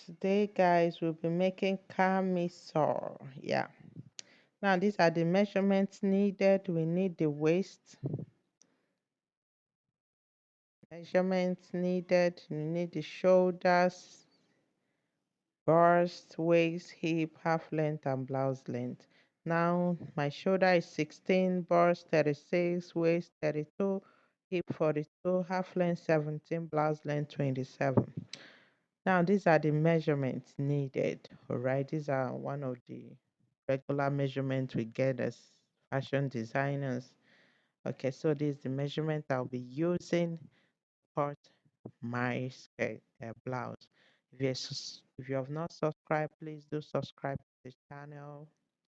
Today, guys, we'll be making camisole. Yeah. Now, these are the measurements needed. We need the waist measurements needed. We need the shoulders, bust, waist, hip, half length, and blouse length. Now, my shoulder is 16, bust 36, waist 32, hip 42, half length 17, blouse length 27. Now, these are the measurements needed. All right, these are one of the regular measurements we get as fashion designers. Okay, so this is the measurement I'll be using for my skirt blouse. If you have not subscribed, please do subscribe to the channel.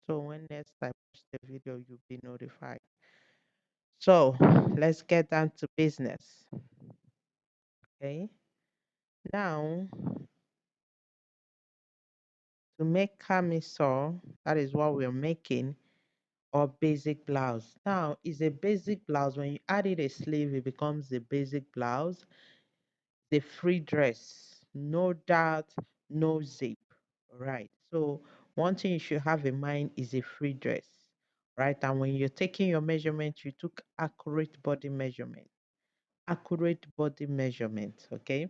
So when next I post the video, you'll be notified. So let's get down to business. Okay, now to make camisole, that is what we're making, or basic blouse. Now, is a basic blouse. When you add it a sleeve, it becomes a basic blouse. The free dress, no doubt, no zip. All right. So one thing you should have in mind is a free dress, right? And when you're taking your measurement, you took accurate body measurement. Accurate body measurement. Okay.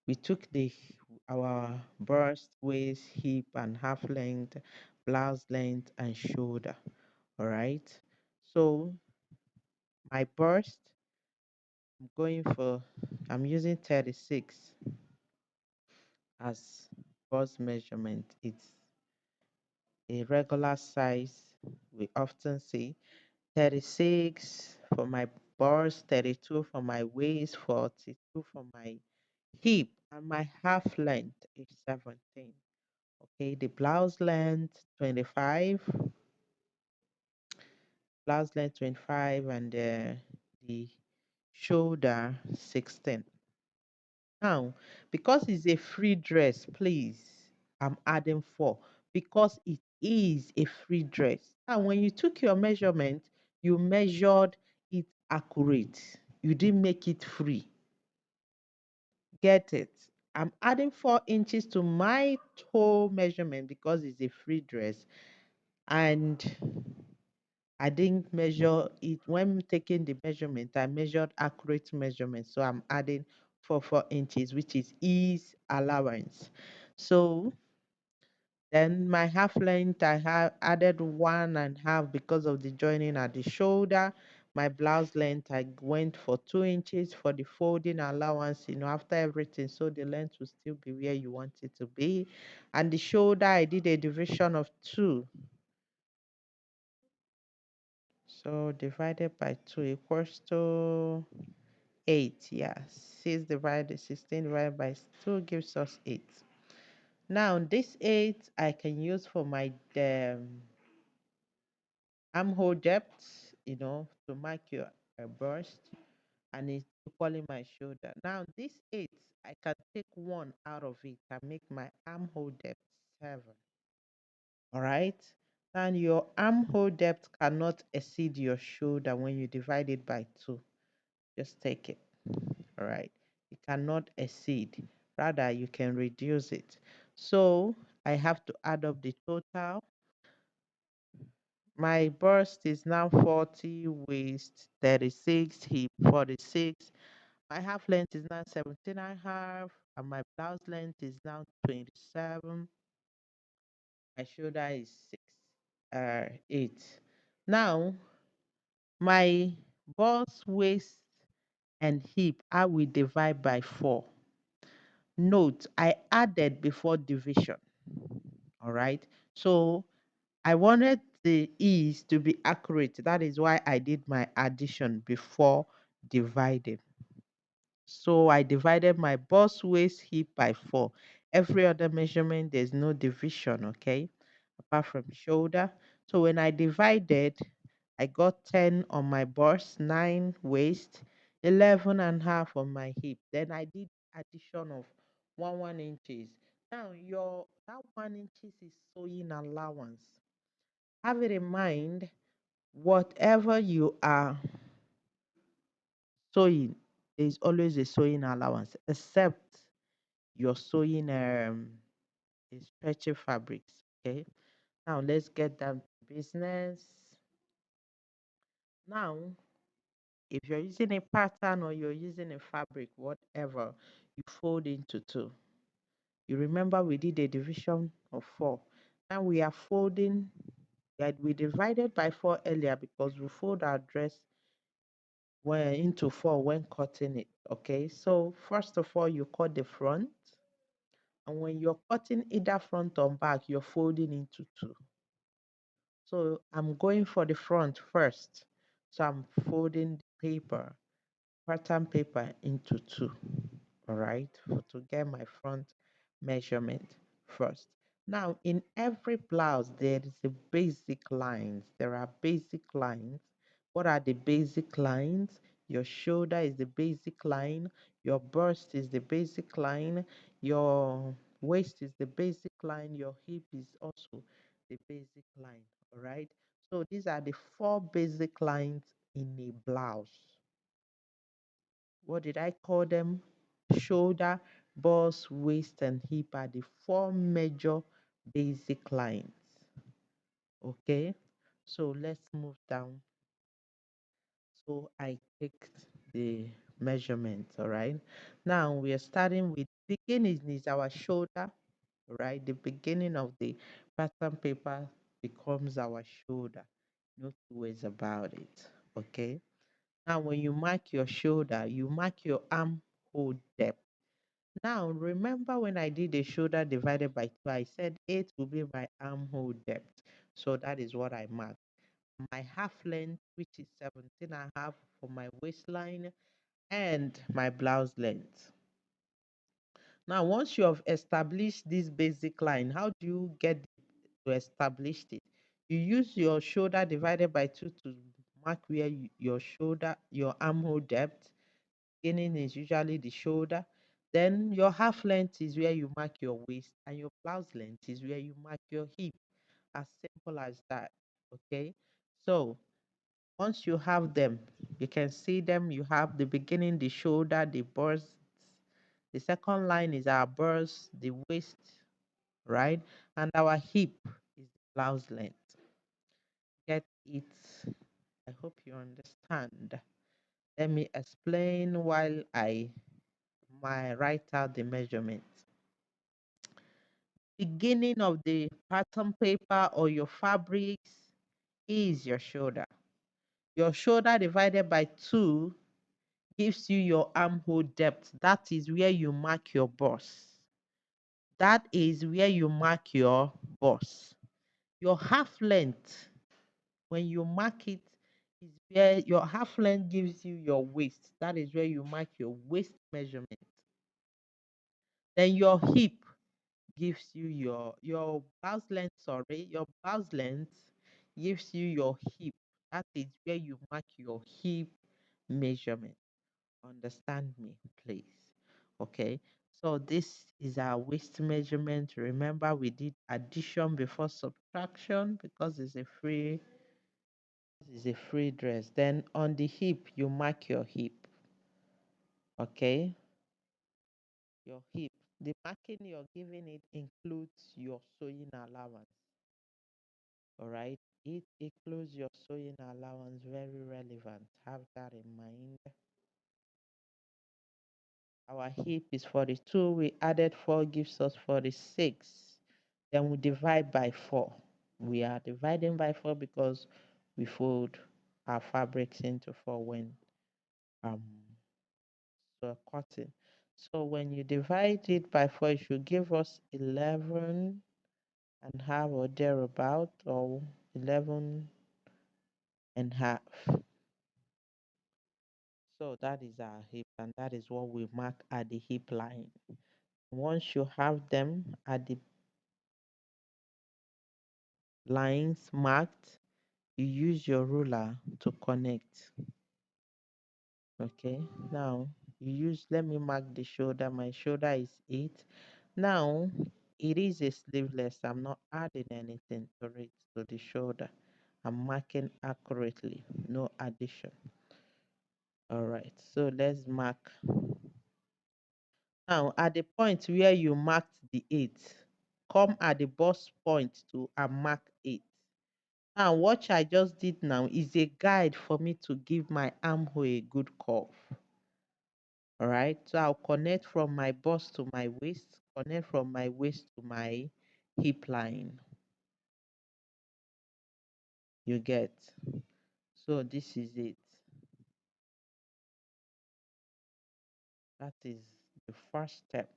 We took the our bust, waist, hip, and half length, blouse length, and shoulder. All right. So my burst, I'm going for, I'm using 36 as burst measurement. It's a regular size we often see. 36 for my burst, 32 for my waist, 42 for my hip, and my half length is 17. Okay, the blouse length 25, blouse length 25, and the shoulder 16. Now, because it's a free dress, please, I'm adding 4 because it is a free dress. And when you took your measurement, you measured it accurate. You didn't make it free. Get it? I'm adding 4 inches to my toe measurement because it's a free dress. And I didn't measure it when taking the measurement. I measured accurate measurement, so I'm adding 4 inches, which is ease allowance. So then my half length, I have added 1.5 because of the joining at the shoulder. My blouse length, I went for 2 inches for the folding allowance, after everything, so the length will still be where you want it to be. And the shoulder, I did a division of 2. So divided by 2 equals to 8. Yeah, 16 divided by 2 gives us 8. Now this 8 I can use for my armhole depth, to mark your bust, and it's equally my shoulder. Now this 8, I can take 1 out of it and make my armhole depth 7. All right. And your armhole depth cannot exceed your shoulder when you divide it by 2. Just take it. All right. It cannot exceed. Rather, you can reduce it. So I have to add up the total. My bust is now 40, waist 36, hip 46. My half length is now 17 and a half, and my blouse length is now 27. My shoulder is 8. Now, my bust, waist, and hip, I will divide by 4. Note, I added before division. All right. So I wanted the ease to be accurate. That is why I did my addition before dividing. So I divided my bust, waist, hip by 4. Every other measurement, there's no division, okay? Apart from shoulder. So when I divided, I got 10 on my bust, 9 waist, 11 and a half on my hip. Then I did addition of 1 inches. Now that 1 inches is sewing allowance. Have it in mind, whatever you are sewing, there is always a sewing allowance, except you're sewing a stretchy fabrics. Okay. Now let's get down to business. Now, if you're using a pattern or you're using a fabric, whatever, you fold into two. You remember we did a division of four. Now we are folding, that we divided by four earlier because we fold our dress when into four when cutting it. Okay, so first of all, you cut the front, and when you're cutting either front or back, you're folding into two. So I'm going for the front first. So I'm folding the paper, pattern paper into two. All right, to get my front measurement first. Now, in every blouse, there is a basic lines. There are basic lines. What are the basic lines? Your shoulder is the basic line. Your bust is the basic line. Your waist is the basic line. Your hip is also the basic line. All right. So these are the four basic lines in a blouse. What did I call them? Shoulder, bust, waist, and hip are the four major basic lines. Okay, so let's move down. So I take the measurements. All right, now we are starting with beginning is our shoulder. Right, the beginning of the pattern paper becomes our shoulder. No two ways about it. Okay, now when you mark your shoulder, you mark your armhole depth. Now, remember when I did the shoulder divided by 2, I said 8 will be my armhole depth. So that is what I marked. My half length, which is 17 and a half for my waistline, and my blouse length. Now, once you have established this basic line, how do you get to establish it? You use your shoulder divided by 2 to mark where your shoulder, your armhole depth. Beginning is usually the shoulder. Then your half length is where you mark your waist, and your blouse length is where you mark your hip. As simple as that. Okay. So once you have them, you can see them. You have the beginning, the shoulder, the bust. The second line is our bust, the waist, right? And our hip is the blouse length. Get it? I hope you understand. Let me explain while I write out the measurements. Beginning of the pattern paper or your fabrics is your shoulder. Your shoulder divided by 2 gives you your armhole depth. That is where you mark your bust. That is where you mark your bust. Your half length, when you mark it, is where your half length gives you your waist. That is where you mark your waist measurement. Then your hip gives you your blouse length, sorry, your blouse length gives you your hip. That is where you mark your hip measurement. Understand me, please. Okay, so this is our waist measurement. Remember, we did addition before subtraction because it's a free dress. Then on the hip, you mark your hip. Okay, your hip. The marking you're giving it includes your sewing allowance. All right, it includes your sewing allowance. Very relevant. Have that in mind. Our hip is 42. We added 4 gives us 46. Then we divide by 4. We are dividing by 4 because we fold our fabrics into 4 when um so cutting. So when you divide it by 4, it should give us 11 and half or thereabout, or 11 and half. So that is our hip, and that is what we mark at the hip line. Once you have them at the lines marked, you use your ruler to connect. Okay, now let me mark the shoulder. My shoulder is 8. Now it is a sleeveless. I'm not adding anything to it, to the shoulder. I'm marking accurately, no addition. All right, so let's mark. Now, at the point where you marked the 8, come at the bust point to and mark 8. Now, what I just did now is a guide for me to give my armhole a good curve. All right. So I'll connect from my bust to my waist, connect from my waist to my hip line. You get. So this is it. That is the first step.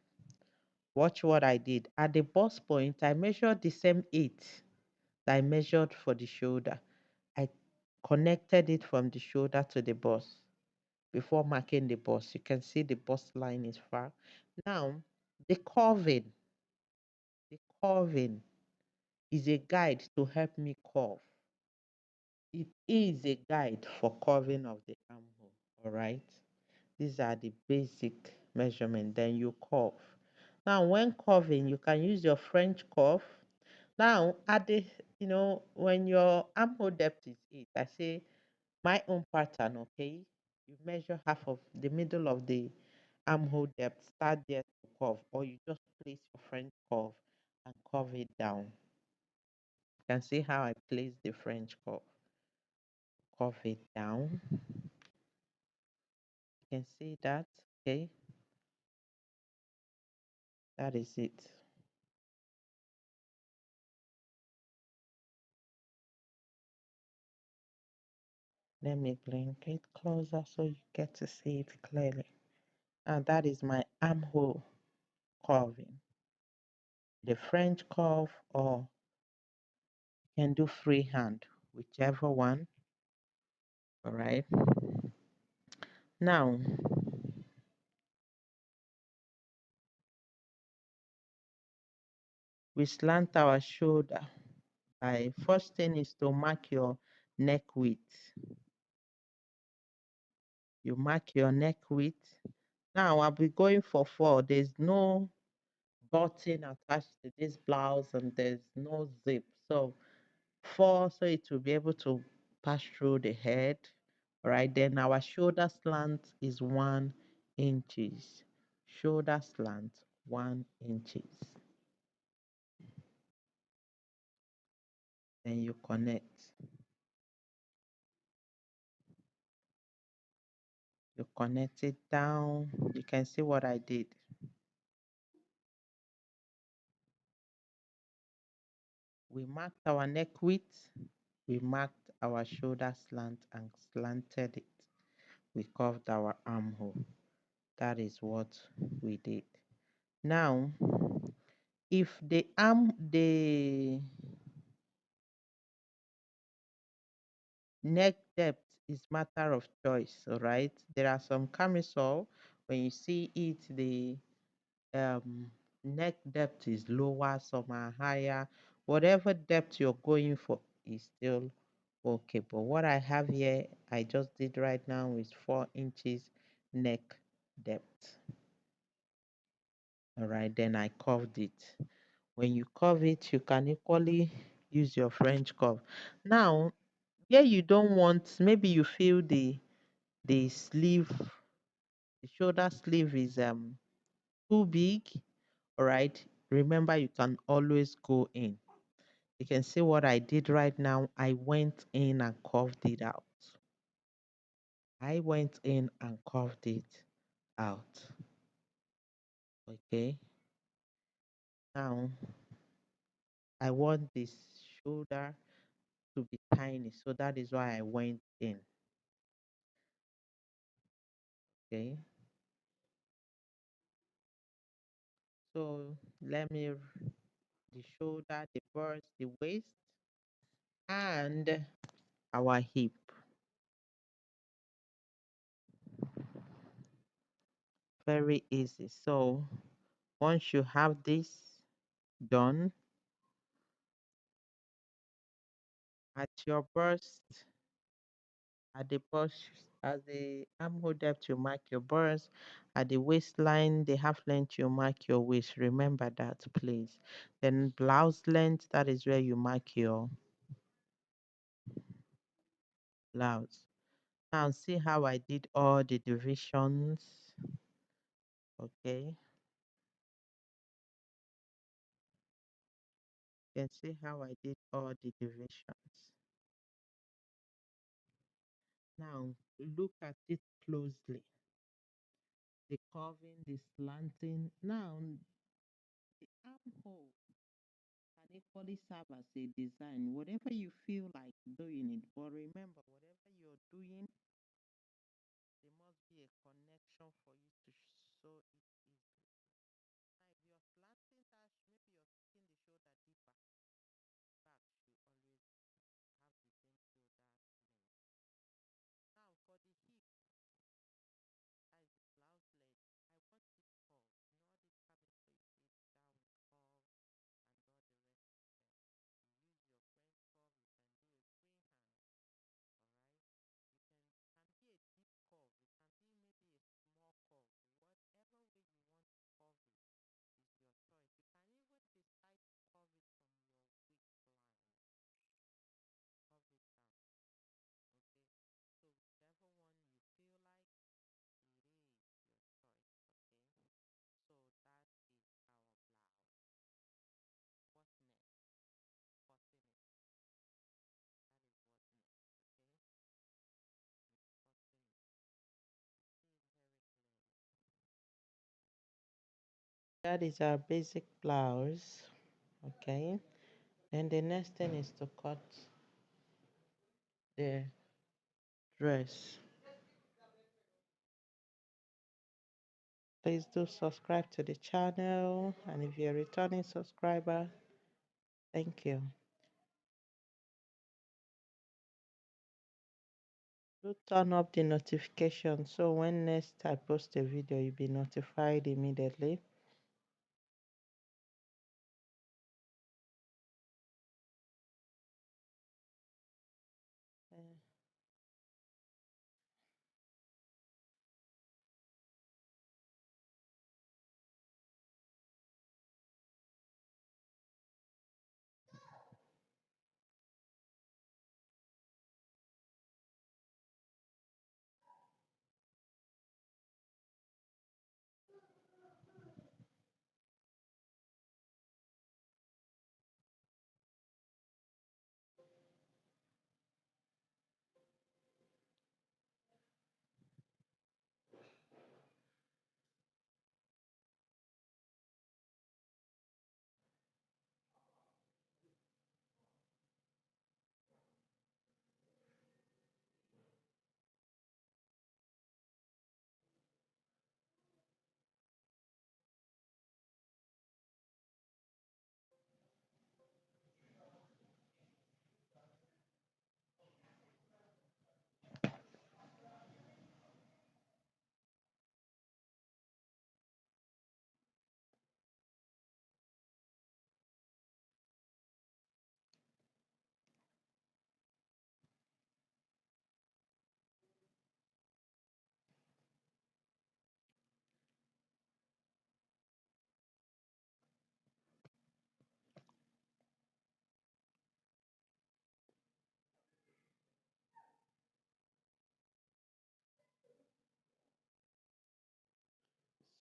Watch what I did. At the bust point, I measured the same 8 that I measured for the shoulder. I connected it from the shoulder to the bust before marking the bust. You can see the bust line is far. Now, the curving, the curving is a guide to help me curve. It is a guide for curving of the armhole. All right. These are the basic measurement. Then you curve. Now, when curving, you can use your French curve. Now, at the when your armhole depth is 8, I say my own pattern. Okay, you measure half of the middle of the armhole depth. Start there to curve, or you just place your French curve and curve it down. You can see how I place the French curve. Curve it down. You can see that. Okay, that is it. Let me bring it closer so you get to see it clearly. And that is my armhole curving. The French curve, or you can do freehand, whichever one. All right. Now, we slant our shoulder. By first thing is to mark your neck width. You mark your neck width. Now I'll be going for 4. There's no button attached to this blouse and there's no zip. So 4, so it will be able to pass through the head. All right, then our shoulder slant is 1 inches. Shoulder slant 1 inches. Then you connect. You connect it down. You can see what I did. We marked our neck width. We marked our shoulder slant and slanted it. We curved our armhole. That is what we did. Now, if the neck depth is matter of choice, all right. There are some camisole, when you see it, the um, neck depth is lower, some are higher. Whatever depth you're going for is still okay. But what I have here, I just did right now is 4 inches neck depth. All right, then I curved it. When you curve it, you can equally use your French curve. Now, here you don't want, maybe you feel the sleeve, the shoulder sleeve is too big. All right, remember you can always go in. You can see what I did right now. I went in and curved it out. I went in and curved it out. Okay, now I want this shoulder to be tiny, so that is why I went in. Okay, so let me the shoulder, the burst, the waist, and our hip. Very easy. So once you have this done, at your burst, at the bust, at the armhole depth, you mark your burst. At the waistline, the half length, you mark your waist. Remember that, please. Then blouse length, that is where you mark your blouse. Now see how I did all the divisions. Okay. You can see how I did all the divisions. Now look at it closely. The curving, the slanting. Now the armhole can equally serve as a design, whatever you feel like doing it. But remember, whatever you're doing, there must be a connection for you to sew it easily. Now, if you're slanting that, maybe you're taking the shoulder deeper, back should always have the same shoulder length. Now, for the hip, that is the blouse length, I want it curved. You know, all this camisole, you see it down with curve and all the rest of them. You use your French curve, you can do a freehand, all right? Can be a deep curve, it can be maybe a small curve. Whatever way you want to curve it is your choice. You can even decide to curve it from your waistline, curve it down, okay? So whichever one you feel like, it is your choice, okay? So that is our blouse. What's next? Cutting it. That is what's next, okay? It's cutting it. See it very clearly. That is our basic blouse, okay? Then the next thing is to cut the dress. Please do subscribe to the channel, and if you're a returning subscriber, thank you. Do turn up the notification so when next I post a video, you'll be notified immediately. Uh,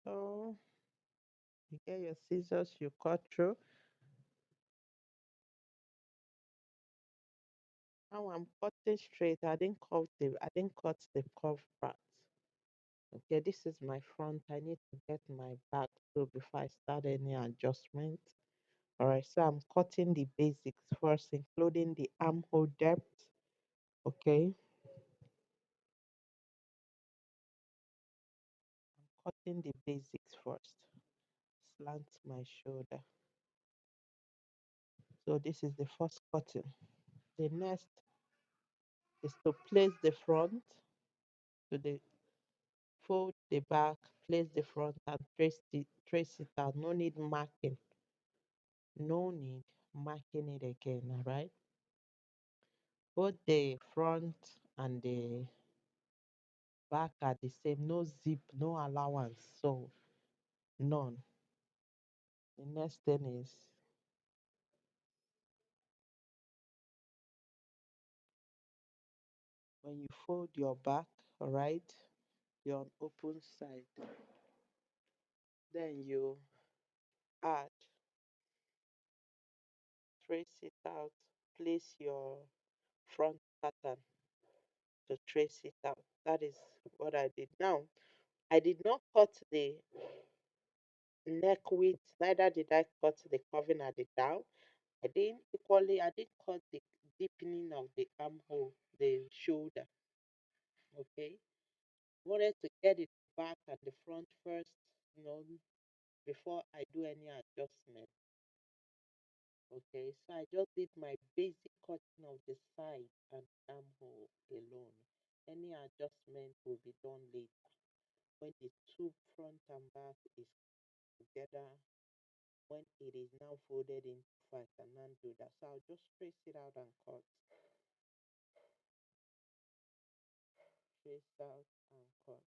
so you get your scissors, you cut through. Now I'm cutting straight. I didn't cut the curve part. Okay, this is my front. I need to get my back too before I start any adjustment. All right, so I'm cutting the basics first, including the armhole depth. Okay, I'm cutting the basics first. Slant my shoulder. So this is the first cutting. The next is to place the front to the fold the back, place the front and trace it out. No need marking. No need marking it again. All right. Both the front and the back are the same. No zip, no allowance. So none. The next thing is when you fold your back, all right, you're on open side. Then you add trace it out. Place your front pattern to trace it out. That is what I did. Now, I did not cut the neck width, neither did I cut the curving at the down. I didn't cut the deepening of the armhole, the shoulder. Okay. Wanted to get it back and the front first, you know, before I do any adjustment. Okay, so I just did my basic cutting of the side and armhole alone. Any adjustment will be done later when the two front and back is together. When it is now folded in, I can now do that. So I'll just trace it out and cut. Trace out and cut.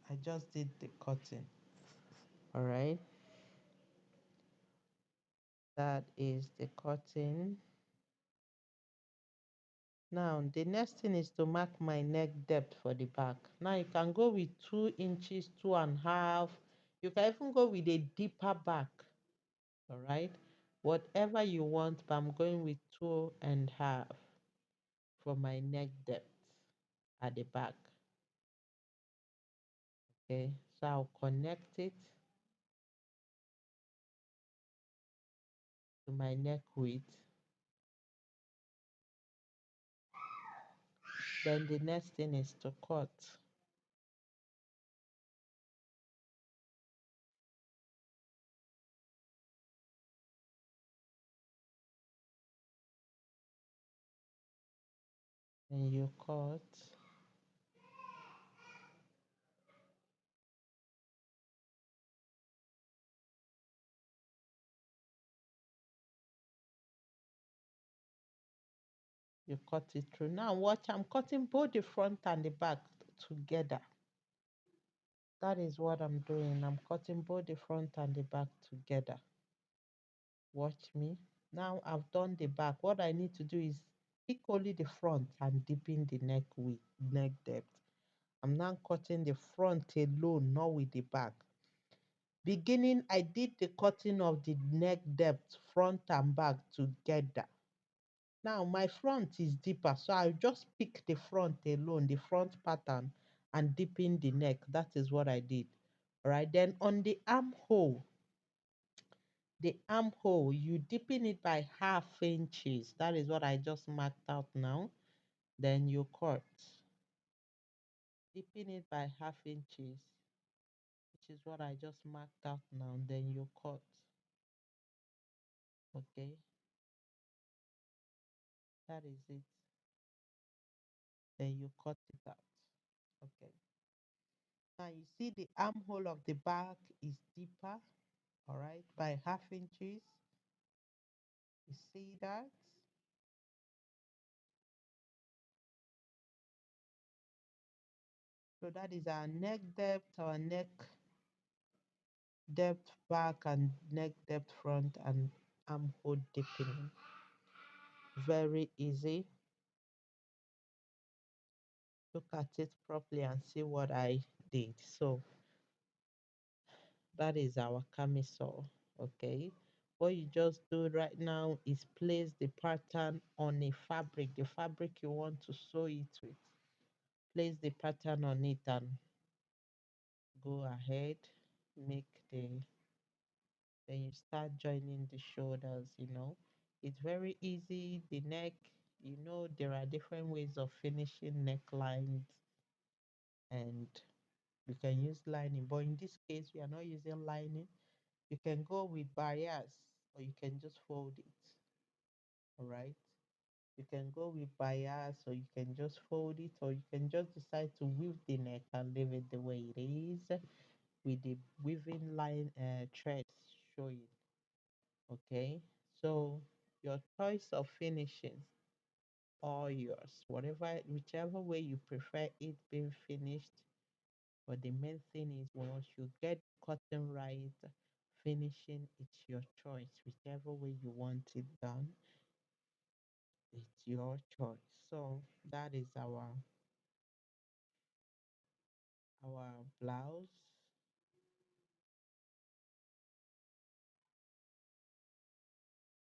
I just did the cutting. All right. That is the cutting. Now, the next thing is to mark my neck depth for the back. Now, you can go with 2 inches, 2.5. You can even go with a deeper back. All right. Whatever you want, but I'm going with 2.5 for my neck depth at the back. Okay. So I'll connect it to my neck width. Then the next thing is to cut. And you cut. You cut it through. Now watch, I'm cutting both the front and the back together. That is what I'm doing. I'm cutting both the front and the back together. Watch me. Now I've done the back. What I need to do is pick only the front and deepen the neck with neck depth. I'm now cutting the front alone, not with the back. Beginning, I did the cutting of the neck depth, front and back together. Now my front is deeper, so I'll just pick the front alone, the front pattern, and deepen the neck. That is what I did. All right, then on the armhole, you deepen it by half inches. That is what I just marked out now. Then you cut. Deepen it by half inches, which is what I just marked out now. Then you cut. Okay, that is it. Then you cut it out. Okay. Now you see the armhole of the back is deeper, all right, by half inches. You see that? So that is our neck depth back and neck depth front and armhole deepening. Very easy. Look at it properly and see what I did. So that is our camisole. Okay. What you just do right now is place the pattern on a fabric, the fabric you want to sew it with. Place the pattern on it and go ahead, make the then you start joining the shoulders, it's very easy. The neck, there are different ways of finishing necklines, and you can use lining, but in this case we are not using lining. You can go with bias, or you can just fold it. All right, you can go with bias, or you can just fold it, or you can just decide to weave the neck and leave it the way it is, with the weaving line threads showing. Okay, so your choice of finishing, all yours, whatever, whichever way you prefer it being finished. But the main thing is, once you get cotton right, finishing, it's your choice. Whichever way you want it done, it's your choice. So that is our blouse.